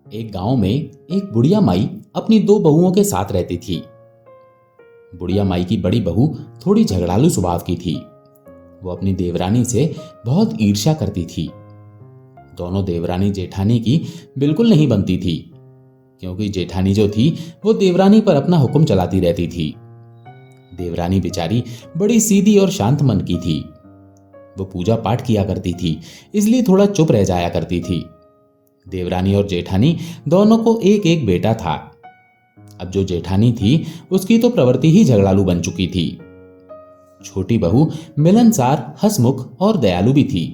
एक गांव में एक बुढ़िया माई अपनी दो बहुओं के साथ रहती थी। बुढ़िया माई की बड़ी बहू थोड़ी झगड़ालू स्वभाव की थी। वो अपनी देवरानी से बहुत ईर्ष्या करती थी। दोनों देवरानी जेठानी की बिल्कुल नहीं बनती थी, क्योंकि जेठानी जो थी वो देवरानी पर अपना हुक्म चलाती रहती थी। देवरानी बेचारी बड़ी सीधी और शांत मन की थी। वो पूजा पाठ किया करती थी, इसलिए थोड़ा चुप रह जाया करती थी। देवरानी और जेठानी दोनों को एक एक बेटा था। अब जो जेठानी थी उसकी तो प्रवृत्ति ही झगड़ालू बन चुकी थी। छोटी बहू मिलनसार, हंसमुख और दयालु भी थी,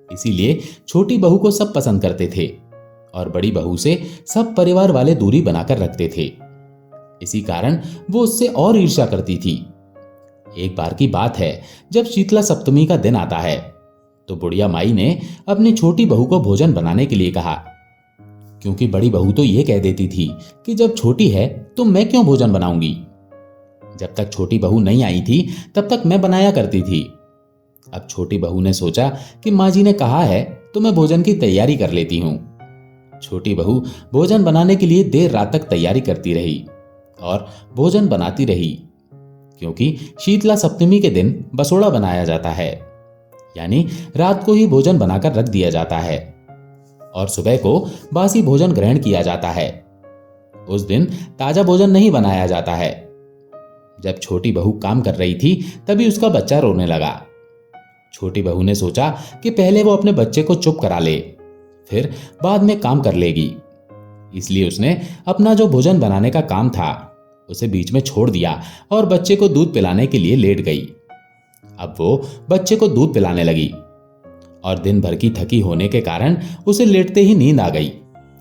इसीलिए छोटी बहू को सब पसंद करते थे और बड़ी बहू से सब परिवार वाले दूरी बनाकर रखते थे। इसी कारण वो उससे और ईर्ष्या करती थी। एक बार की बात है, जब शीतला सप्तमी का दिन आता है तो बुढ़िया माई ने अपनी छोटी बहू को भोजन बनाने के लिए कहा, क्योंकि बड़ी बहू तो यह कह देती थी कि जब छोटी है तो मैं क्यों भोजन बनाऊंगी। जब तक छोटी बहू नहीं आई थी तब तक मैं बनाया करती थी। अब छोटी बहू ने सोचा कि माँ जी ने कहा है तो मैं भोजन की तैयारी कर लेती हूँ। छोटी बहू भोजन बनाने के लिए देर रात तक तैयारी करती रही और भोजन बनाती रही, क्योंकि शीतला सप्तमी के दिन बसोड़ा बनाया जाता है, यानी रात को ही भोजन बनाकर रख दिया जाता है और सुबह को बासी भोजन ग्रहण किया जाता है। उस दिन ताजा भोजन नहीं बनाया जाता है। जब छोटी बहू काम कर रही थी तभी उसका बच्चा रोने लगा। छोटी बहू ने सोचा कि पहले वो अपने बच्चे को चुप करा ले, फिर बाद में काम कर लेगी। इसलिए उसने अपना जो भोजन बनाने का काम था उसे बीच में छोड़ दिया और बच्चे को दूध पिलाने के लिए लेट गई। अब वो बच्चे को दूध पिलाने लगी और दिन भर की थकी होने के कारण उसे लेटते ही नींद आ गई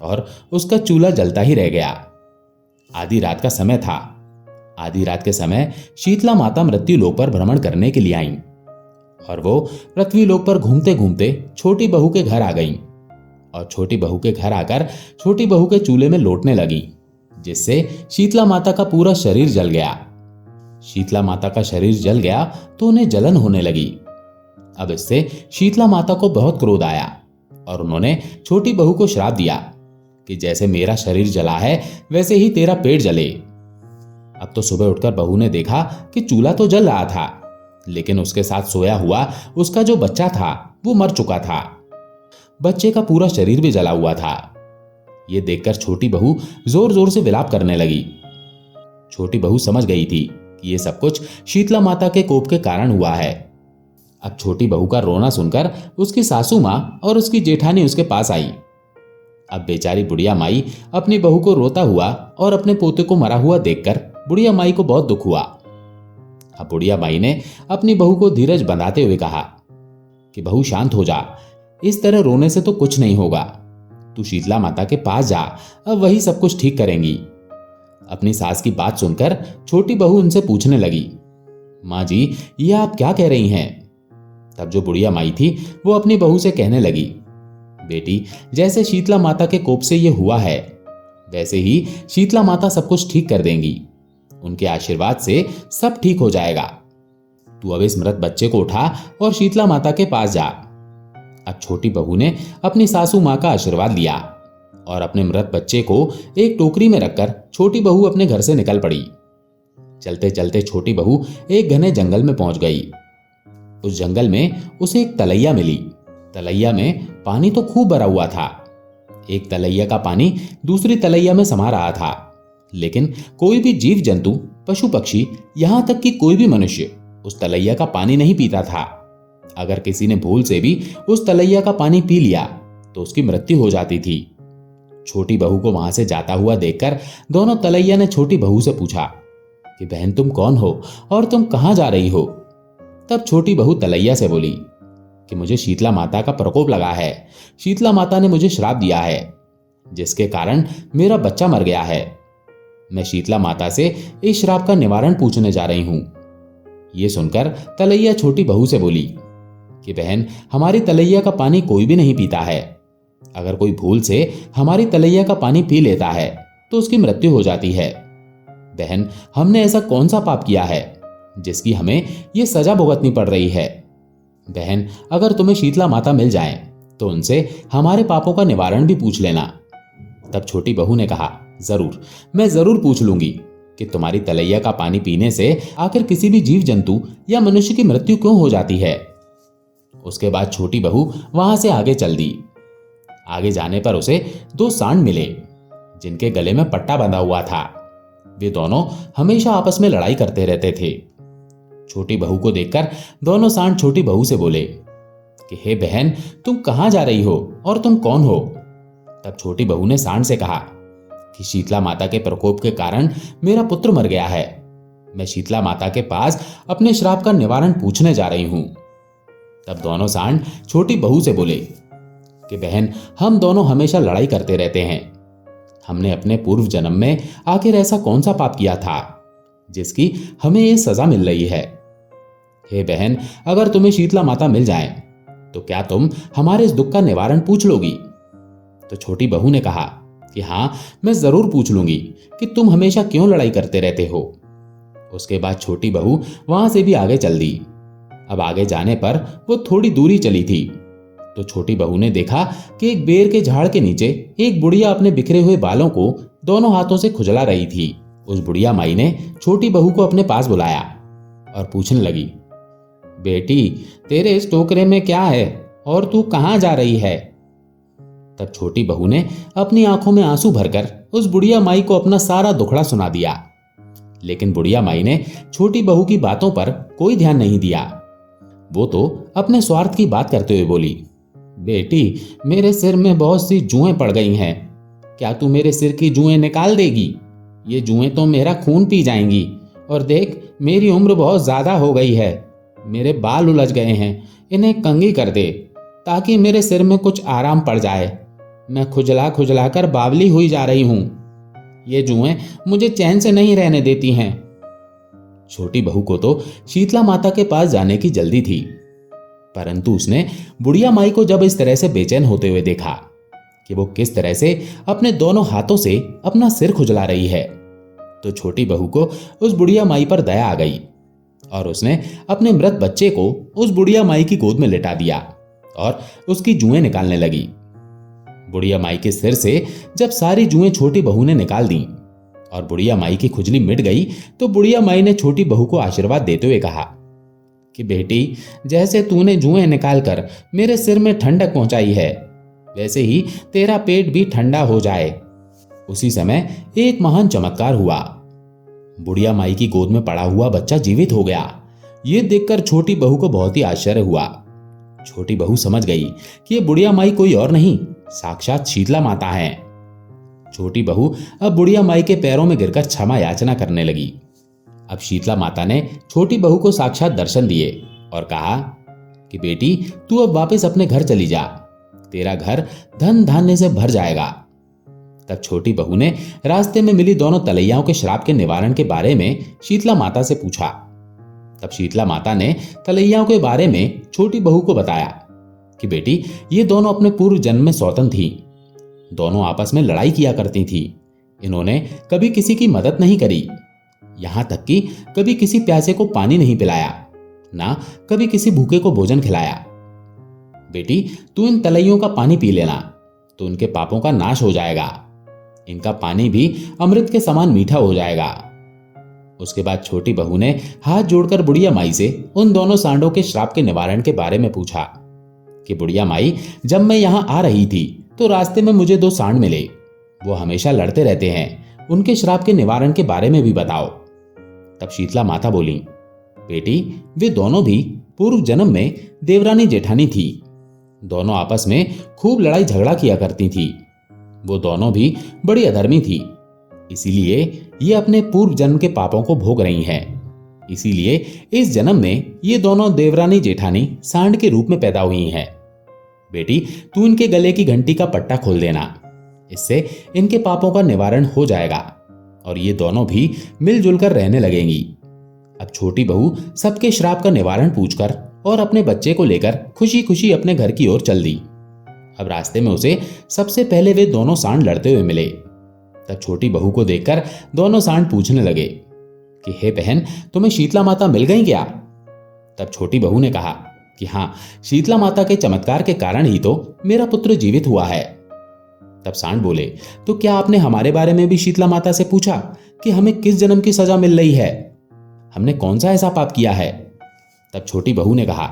और उसका चूल्हा जलता ही रह गया। आधी रात का समय था। आधी रात के समय शीतला माता मृत्यु लोक पर भ्रमण करने के लिए आईं और वो पृथ्वी लोक पर घूमते घूमते छोटी बहू के घर आ गईं और छोटी बहू के घर आकर छोटी बहू के चूल्हे में लोटने लगी, जिससे शीतला माता का पूरा शरीर जल गया। शीतला माता का शरीर जल गया तो उन्हें जलन होने लगी। अब इससे शीतला माता को बहुत क्रोध आया और उन्होंने छोटी बहू को श्राप दिया कि जैसे मेरा शरीर जला है वैसे ही तेरा पेट जले। अब तो सुबह उठकर बहू ने देखा कि चूल्हा तो जल रहा था, लेकिन उसके साथ सोया हुआ उसका जो बच्चा था वो मर चुका था। बच्चे का पूरा शरीर भी जला हुआ था। ये देखकर छोटी बहू जोर जोर से विलाप करने लगी। छोटी बहू समझ गई थी कि ये सब कुछ शीतला माता के कोप के कारण हुआ है। अब छोटी बहू का रोना सुनकर उसकी सासू माँ और उसकी जेठानी उसके पास आई। अब बेचारी बुढ़िया माई अपनी बहू को रोता हुआ और अपने पोते को मरा हुआ देखकर बुढ़िया माई को बहुत दुख हुआ। अब बुढ़िया माई ने अपनी बहू को धीरज बंधाते हुए कहा कि बहू शांत हो जा, इस तरह रोने से तो कुछ नहीं होगा। तू शीतला माता के पास जा, अब वही सब कुछ ठीक करेंगी। अपनी सास की बात सुनकर छोटी बहू उनसे पूछने लगी, माँ जी ये आप क्या कह रही हैं। तब जो बुढ़िया माई थी वो अपनी बहू से कहने लगी, बेटी जैसे शीतला माता के कोप से ये हुआ है वैसे ही शीतला माता सब कुछ ठीक कर देंगी। उनके आशीर्वाद से सब ठीक हो जाएगा। तू अब इस मृत बच्चे को उठा और शीतला माता के पास जा। अब छोटी बहू ने अपनी सासू माँ का आशीर्वाद लिया और अपने मृत बच्चे को एक टोकरी में रखकर छोटी बहू अपने घर से निकल पड़ी। चलते चलते छोटी बहू एक घने जंगल में पहुंच गई। उस जंगल में उसे एक तलैया मिली। तलैया में पानी तो खूब भरा हुआ था। एक तलैया का पानी दूसरी तलैया में समा रहा था, लेकिन कोई भी जीव जंतु, पशु पक्षी, यहां तक कि कोई भी मनुष्य उस तलैया का पानी नहीं पीता था। अगर किसी ने भूल से भी उस तलैया का पानी पी लिया तो उसकी मृत्यु हो जाती थी। छोटी बहू को वहां से जाता हुआ देखकर दोनों तलैया ने छोटी बहू से पूछा कि बहन तुम कौन हो और तुम कहां जा रही हो। तब छोटी बहू तलैया से बोली कि मुझे शीतला माता का प्रकोप लगा है। शीतला माता ने मुझे श्राप दिया है, जिसके कारण मेरा बच्चा मर गया है। मैं शीतला माता से इस श्राप का निवारण पूछने जा रही हूं। यह सुनकर तलैया छोटी बहू से बोली कि बहन हमारी तलैया का पानी कोई भी नहीं पीता है। अगर कोई भूल से हमारी तलैया का पानी पी लेता है तो उसकी मृत्यु हो जाती है। बहन हमने ऐसा कौन सा पाप किया है जिसकी हमें ये सजा भुगतनी पड़ रही है। बहन अगर तुम्हें शीतला माता मिल जाएं तो उनसे हमारे पापों का निवारण भी पूछ लेना। तब छोटी बहू ने कहा, जरूर, मैं जरूर पूछ लूंगी कि तुम्हारी तलैया का पानी पीने से आखिर किसी भी जीव जंतु या मनुष्य की मृत्यु क्यों हो जाती है। उसके बाद छोटी बहू वहां से आगे चल दी। आगे जाने पर उसे दो सांड मिले जिनके गले में पट्टा बंधा हुआ था। वे दोनों हमेशा आपस में लड़ाई करते रहते थे। छोटी बहू को देखकर दोनों सांड छोटी बहू से बोले कि हे बहन, तुम कहां जा रही हो और तुम कौन हो। तब छोटी बहू ने सांड से कहा कि शीतला माता के प्रकोप के कारण मेरा पुत्र मर गया है। मैं शीतला माता के पास अपने श्राप का निवारण पूछने जा रही हूं। तब दोनों सांड छोटी बहू से बोले कि बहन, हम दोनों हमेशा लड़ाई करते रहते हैं। हमने अपने पूर्व जन्म में आखिर ऐसा कौन सा पाप किया था जिसकी हमें ये सजा मिल रही है। हे बहन, अगर तुम्हें शीतला माता मिल जाए तो क्या तुम हमारे इस दुख का निवारण पूछ लोगी। तो छोटी बहू ने कहा कि हाँ, मैं जरूर पूछ लूंगी कि तुम हमेशा क्यों लड़ाई करते रहते हो। उसके बाद छोटी बहू वहां से भी आगे चल दी। अब आगे जाने पर वो थोड़ी दूरी चली थी तो छोटी बहू ने देखा कि एक बेर के झाड़ के नीचे एक बुढ़िया अपने बिखरे हुए बालों को दोनों हाथों से खुजला रही थी। उस बुढ़िया माई ने छोटी बहू को अपने पास बुलाया और पूछने लगी, बेटी, तेरे इस टोकरे में क्या है और तू कहां जा रही है। तब छोटी बहू ने अपनी आंखों में आंसू भरकर उस बुढ़िया माई को अपना सारा दुखड़ा सुना दिया। लेकिन बुढ़िया माई ने छोटी बहू की बातों पर कोई ध्यान नहीं दिया। वो तो अपने स्वार्थ की बात करते हुए बोली, बेटी, मेरे सिर में बहुत सी जुएं पड़ गई हैं। क्या तू मेरे सिर की जुएं निकाल देगी। ये जुएं तो मेरा खून पी जाएंगी। और देख, मेरी उम्र बहुत ज्यादा हो गई है। मेरे बाल उलझ गए हैं, इन्हें कंघी कर दे ताकि मेरे सिर में कुछ आराम पड़ जाए। मैं खुजला खुजला कर बावली हुई जा रही हूं। ये जुएं मुझे चैन से नहीं रहने देती हैं। छोटी बहू को तो शीतला माता के पास जाने की जल्दी थी, परंतु उसने बुढ़िया माई को जब इस तरह से बेचैन होते हुए देखा कि वो किस तरह से अपने दोनों हाथों से अपना सिर खुजला रही है, तो छोटी बहू को उस बुढ़िया माई पर दया आ गई और उसने अपने मृत बच्चे को उस बुढ़िया माई की गोद में लिटा दिया और उसकी जुएं निकालने लगी। बुढ़िया माई के सिर से जब सारी जुएं छोटी बहू ने निकाल दी और बुढ़िया माई की खुजली मिट गई, तो बुढ़िया माई ने छोटी बहू को आशीर्वाद देते हुए कहा कि बेटी, जैसे तूने जुएं निकालकर मेरे सिर में ठंडक पहुंचाई है, वैसे ही तेरा पेट भी ठंडा हो जाए। उसी समय एक महान चमत्कार हुआ। बुढ़िया माई की गोद में पड़ा हुआ बच्चा जीवित हो गया। ये देखकर छोटी बहू को बहुत ही आश्चर्य हुआ। छोटी बहू समझ गई कि ये बुढ़िया माई कोई और नहीं, साक्षात शीतला माता है। छोटी बहू अब बुढ़िया माई के पैरों में गिरकर क्षमा याचना करने लगी। अब शीतला माता ने छोटी बहू को साक्षात दर्शन दिए और कहा कि बेटी, तू अब वापस अपने घर चली जा, तेरा घर धन धान्य से भर जाएगा। तब छोटी बहू ने रास्ते में मिली दोनों तलैयाओं के श्राप के निवारण के बारे में शीतला माता से पूछा। तब शीतला माता ने तलैयाओं के बारे में छोटी बहू को बताया कि बेटी, ये दोनों अपने पूर्व जन्म में सौतन थी। दोनों आपस में लड़ाई किया करती थी। इन्होंने कभी किसी की मदद नहीं करी, यहां तक कि कभी किसी प्यासे को पानी नहीं पिलाया, ना कभी किसी भूखे को भोजन खिलाया। बेटी, तू इन तलैयों का पानी पी लेना तो उनके पापों का नाश हो जाएगा। इनका पानी भी अमृत के समान मीठा हो जाएगा। उसके बाद छोटी बहू ने हाथ जोड़कर बुढ़िया माई से उन दोनों सांडों के श्राप के निवारण के बारे में पूछा कि बुढ़िया माई, जब मैं यहां आ रही थी तो रास्ते में मुझे दो सांड मिले। वो हमेशा लड़ते रहते हैं, उनके श्राप के निवारण के बारे में भी बताओ। तब शीतला माता बोली, बेटी, वे दोनों भी पूर्व जन्म में देवरानी जेठानी थी। दोनों आपस में खूब लड़ाई झगड़ा किया करती थी। वो दोनों भी बड़ी अधर्मी थी, इसीलिए ये अपने पूर्व जन्म के पापों को भोग रही हैं। इसीलिए इस जन्म में ये दोनों देवरानी जेठानी सांड के रूप में पैदा हुई हैं। बेटी, तू इनके गले की घंटी का पट्टा खोल देना, इससे इनके पापों का निवारण हो जाएगा और ये दोनों भी मिलजुल कर रहने लगेंगी। अब छोटी बहू सबके श्राप का निवारण पूछकर और अपने बच्चे को लेकर खुशी खुशी अपने घर की ओर चल दी। अब रास्ते में उसे सबसे पहले वे दोनों सांड लड़ते हुए मिले। तब छोटी बहू को देखकर दोनों सांड पूछने लगे कि हे बहन, तुम्हें शीतला माता मिल गई क्या। तब छोटी बहू ने कहा कि हाँ, शीतला माता के चमत्कार के कारण ही तो मेरा पुत्र जीवित हुआ है। तब सांड बोले, तो क्या आपने हमारे बारे में भी शीतला माता से पूछा कि हमें किस जन्म की सजा मिल रही है? हमने कौन सा ऐसा पाप किया है? तब छोटी बहू ने कहा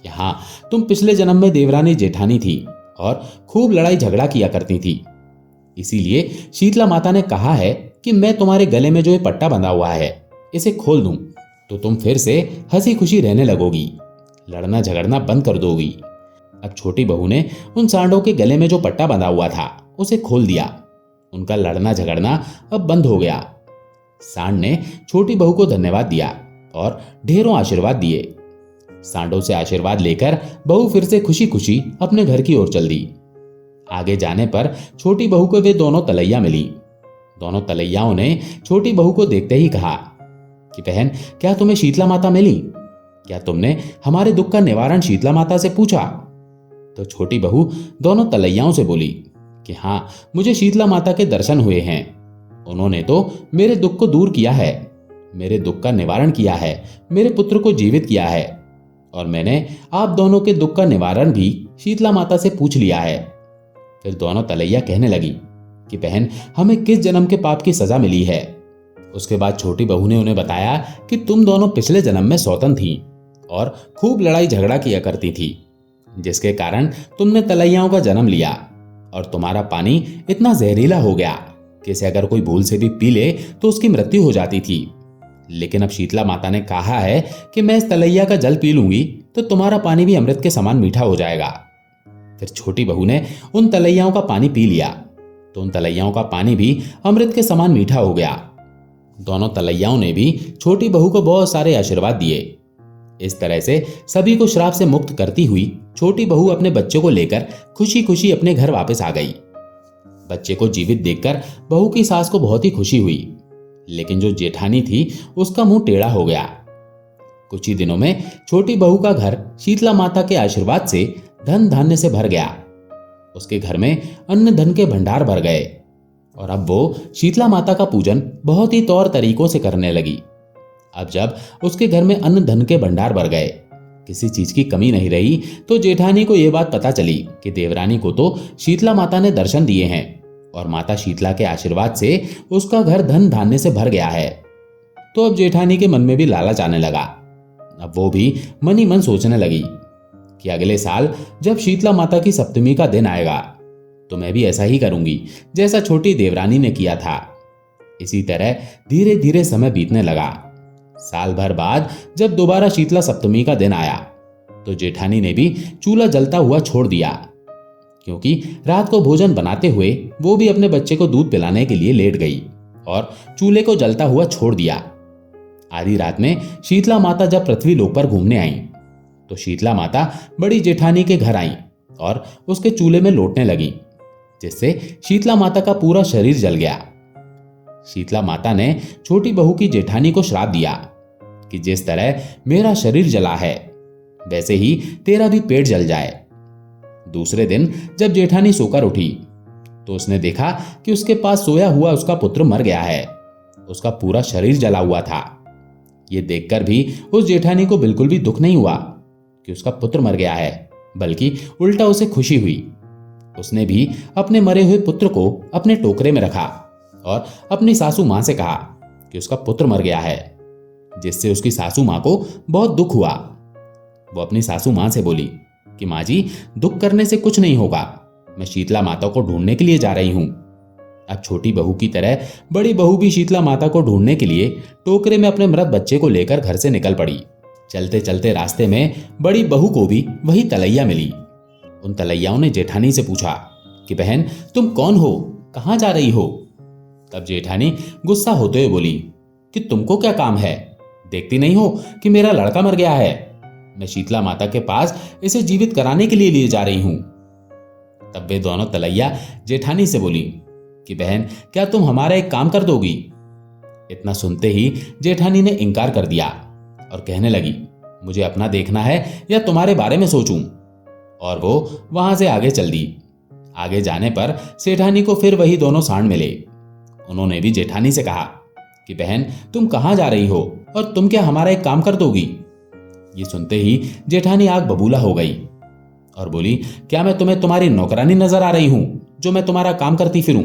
कि हाँ, तुम पिछले जन्म में देवरानी जेठानी थी और खूब लड़ाई झगड़ा किया करती थी। इसीलिए शीतला माता ने कहा है कि मैं तुम्हारे गले में जो ये पट्टा बंधा हुआ है इसे खोल दूं तो तुम फिर से हंसी खुशी रहने लगोगी, लड़ना झगड़ना बंद कर दोगी। अब छोटी बहू ने उन सांडों के गले में जो पट्टा बंधा हुआ था उसे खोल दिया। उनका लड़ना झगड़ना अब बंद हो गया। सांड ने छोटी बहू को धन्यवाद दिया और ढेरों आशीर्वाद दिए। सांडों से आशीर्वाद लेकर बहू फिर से खुशी खुशी अपने घर की ओर चल दी। आगे जाने पर छोटी बहू को वे दोनों तलैया मिली। दोनों तलैयाओं ने छोटी बहू को देखते ही कहा कि बहन, क्या तुम्हें शीतला माता मिली? क्या तुमने हमारे दुख का निवारण शीतला माता से पूछा? तो छोटी बहू दोनों तलैयाओं से बोली कि हाँ, मुझे शीतला माता के दर्शन हुए हैं। उन्होंने तो मेरे दुख को दूर किया है, मेरे दुख का निवारण किया है, मेरे पुत्र को जीवित किया है और मैंने आप दोनों के दुख का निवारण भी शीतला माता से पूछ लिया है। फिर दोनों तलैया कहने लगी कि बहन, हमें किस जन्म के पाप की सजा मिली है? उसके बाद छोटी बहू ने उन्हें बताया कि तुम दोनों पिछले जन्म में सौतन थी और खूब लड़ाई झगड़ा किया करती थी, जिसके कारण तुमने तलैयाओं का जन्म लिया और तुम्हारा पानी इतना जहरीला हो गया कि इसे अगर कोई भूल से भी पी ले तो उसकी मृत्यु हो जाती थी। लेकिन अब शीतला माता ने कहा है कि मैं इस तलैया का जल पी लूंगी तो तुम्हारा पानी भी अमृत के समान मीठा हो जाएगा। फिर छोटी बहू ने उन तलैयाओं का पानी पी लिया तो उन तलैयाओं का पानी भी अमृत के समान मीठा हो गया। दोनों तलैयाओं ने भी छोटी बहू को बहुत सारे आशीर्वाद दिए। इस तरह से सभी को श्राप से मुक्त करती हुई छोटी बहू अपने बच्चे को लेकर खुशी खुशी अपने घर वापस आ गई। बच्चे को जीवित देखकर बहू की सास को बहुत ही खुशी हुई, लेकिन जो जेठानी थी उसका मुंह टेढ़ा हो गया। कुछ ही दिनों में छोटी बहू का घर शीतला माता के आशीर्वाद से धन धान्य से भर गया। उसके घर में अन्न धन के भंडार भर गए और अब वो शीतला माता का पूजन बहुत ही तौर तरीकों से करने लगी। अब जब उसके घर में अन्न धन के भंडार भर गए, किसी चीज की कमी नहीं रही, तो जेठानी को यह बात पता चली कि देवरानी को तो शीतला माता ने दर्शन दिए हैं और माता शीतला के आशीर्वाद से उसका घर धन धान्य से भर गया है। तो अब जेठानी के मन में भी लालच आने लगा। अब वो भी मन ही मन सोचने लगी कि अगले साल जब शीतला माता की सप्तमी का दिन आएगा तो मैं भी ऐसा ही करूंगी जैसा छोटी देवरानी ने किया था। इसी तरह धीरे धीरे समय बीतने लगा। साल भर बाद जब दोबारा शीतला सप्तमी का दिन आया तो जेठानी ने भी चूल्हा जलता हुआ छोड़ दिया, क्योंकि रात को भोजन बनाते हुए वो भी अपने बच्चे को दूध पिलाने के लिए लेट गई और चूल्हे को जलता हुआ छोड़ दिया। आधी रात में शीतला माता जब पृथ्वी लोक पर घूमने आई तो शीतला माता बड़ी जेठानी के घर आई और उसके चूल्हे में लौटने लगी, जिससे शीतला माता का पूरा शरीर जल गया। शीतला माता ने छोटी बहू की जेठानी को श्राप दिया कि जिस तरह मेरा शरीर जला है वैसे ही तेरा भी पेट जल जाए। दूसरे दिन जब जेठानी सोकर उठी तो उसने देखा कि उसके पास सोया हुआ उसका पुत्र मर गया है। उसका पूरा शरीर जला हुआ था। यह देखकर भी उस जेठानी को बिल्कुल भी दुख नहीं हुआ कि उसका पुत्र मर गया है, बल्कि उल्टा उसे खुशी हुई। उसने भी अपने मरे हुए पुत्र को अपने टोकरे में रखा और अपनी सासू मां से कहा कि उसका पुत्र मर गया है, जिससे उसकी सासू मां को बहुत दुख हुआ। वो अपनी सासू मां से बोली कि मां जी, दुख करने से कुछ नहीं होगा, मैं शीतला माता को ढूंढने के लिए जा रही हूं। अब छोटी बहू की तरह बड़ी बहू भी शीतला माता को ढूंढने के लिए टोकरे में अपने मृत बच्चे को लेकर घर से निकल पड़ी। चलते चलते रास्ते में बड़ी बहू को भी वही तलैया मिली। उन तलैयाओं ने जेठानी से पूछा कि बहन, तुम कौन हो, कहां जा रही हो? तब जेठानी गुस्सा होते हुए बोली कि तुमको क्या काम है, देखती नहीं हो कि मेरा लड़का मर गया है? मैं शीतला माता के पास इसे जीवित कराने के लिए जा रही हूं। तब वे दोनों तलैया जेठानी से बोली कि बहन, क्या तुम हमारा एक काम कर दोगी? इतना सुनते ही जेठानी ने इनकार कर दिया और कहने लगी, मुझे अपना देखना है या तुम्हारे बारे में सोचूं? और वो वहां से आगे चल दी। आगे जाने पर सेठानी को फिर वही दोनों सांड मिले। उन्होंने भी जेठानी से कहा कि बहन, तुम कहां जा रही हो और तुम क्या हमारा एक काम कर दोगी? ये सुनते ही जेठानी आग बबूला हो गई और बोली, क्या मैं तुम्हें तुम्हारी नौकरानी नजर आ रही हूं जो मैं तुम्हारा काम करती फिरूं?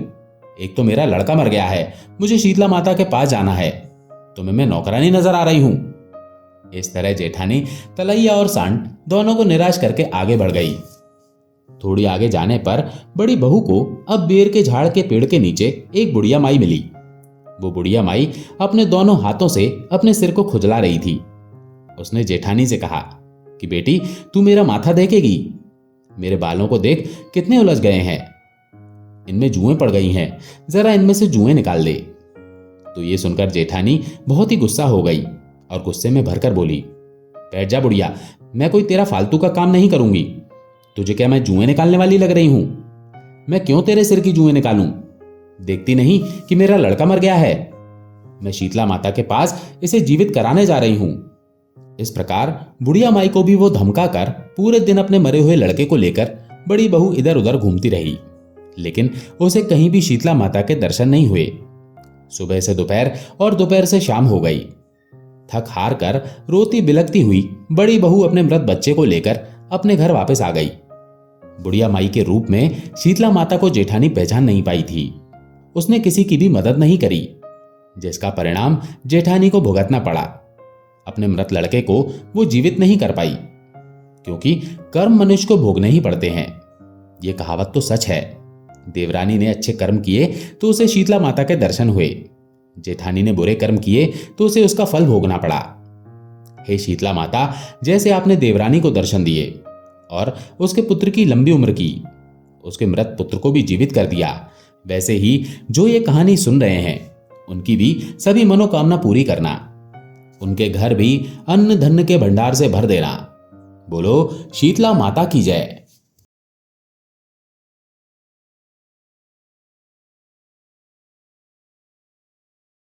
एक तो मेरा लड़का मर गया है, मुझे शीतला माता के पास जाना है, तुम्हें मैं नौकरानी नजर आ रही हूं। इस तरह जेठानी तलैया और सांड दोनों को निराश करके आगे बढ़ गई। थोड़ी आगे जाने पर बड़ी बहू को अब बेर के झाड़ के पेड़ के नीचे एक बुढ़िया माई मिली। वो बुढ़िया माई अपने दोनों हाथों से अपने सिर को खुजला रही थी। उसने जेठानी से कहा कि बेटी, तू मेरा माथा देखेगी? मेरे बालों को देख कितने उलझ गए हैं, इनमें जुएं पड़ गई हैं, जरा इनमें से जुएं निकाल दे। तो ये सुनकर जेठानी बहुत ही गुस्सा हो गई और गुस्से में भरकर बोली, बैठ जा बुढ़िया, मैं कोई तेरा फालतू का काम नहीं करूंगी। तुझे क्या मैं जुएं निकालने वाली लग रही हूं? मैं क्यों तेरे सिर की जुएं निकालूं? देखती नहीं कि मेरा लड़का मर गया है? मैं शीतला माता के पास इसे जीवित कराने जा रही हूं। इस प्रकार बुढ़िया माई को भी वो धमका कर पूरे दिन अपने मरे हुए लड़के को लेकर बड़ी बहू इधर उधर घूमती रही, लेकिन उसे कहीं भी शीतला माता के दर्शन नहीं हुए। सुबह से दोपहर और दोपहर से शाम हो गई। थक हार कर रोती बिलखती हुई बड़ी बहू अपने मृत बच्चे को लेकर अपने घर वापस आ गई। बुढ़िया माई के रूप में शीतला माता को जेठानी पहचान नहीं पाई थी। उसने किसी की भी मदद नहीं करी, जिसका परिणाम जेठानी को भुगतना पड़ा। अपने मृत लड़के को वो जीवित नहीं कर पाई, क्योंकि कर्म मनुष्य को भोगने ही पड़ते हैं। ये कहावत तो सच है। देवरानी ने अच्छे कर्म किए तो उसे शीतला माता के दर्शन हुए, जेठानी ने बुरे कर्म किए तो उसे उसका फल भोगना पड़ा। हे शीतला माता, जैसे आपने देवरानी को दर्शन दिए और उसके पुत्र की लंबी उम्र की, उसके मृत पुत्र को भी जीवित कर दिया, वैसे ही जो ये कहानी सुन रहे हैं उनकी भी सभी मनोकामना पूरी करना। उनके घर भी अन्न धन के भंडार से भर देना। बोलो शीतला माता की जय।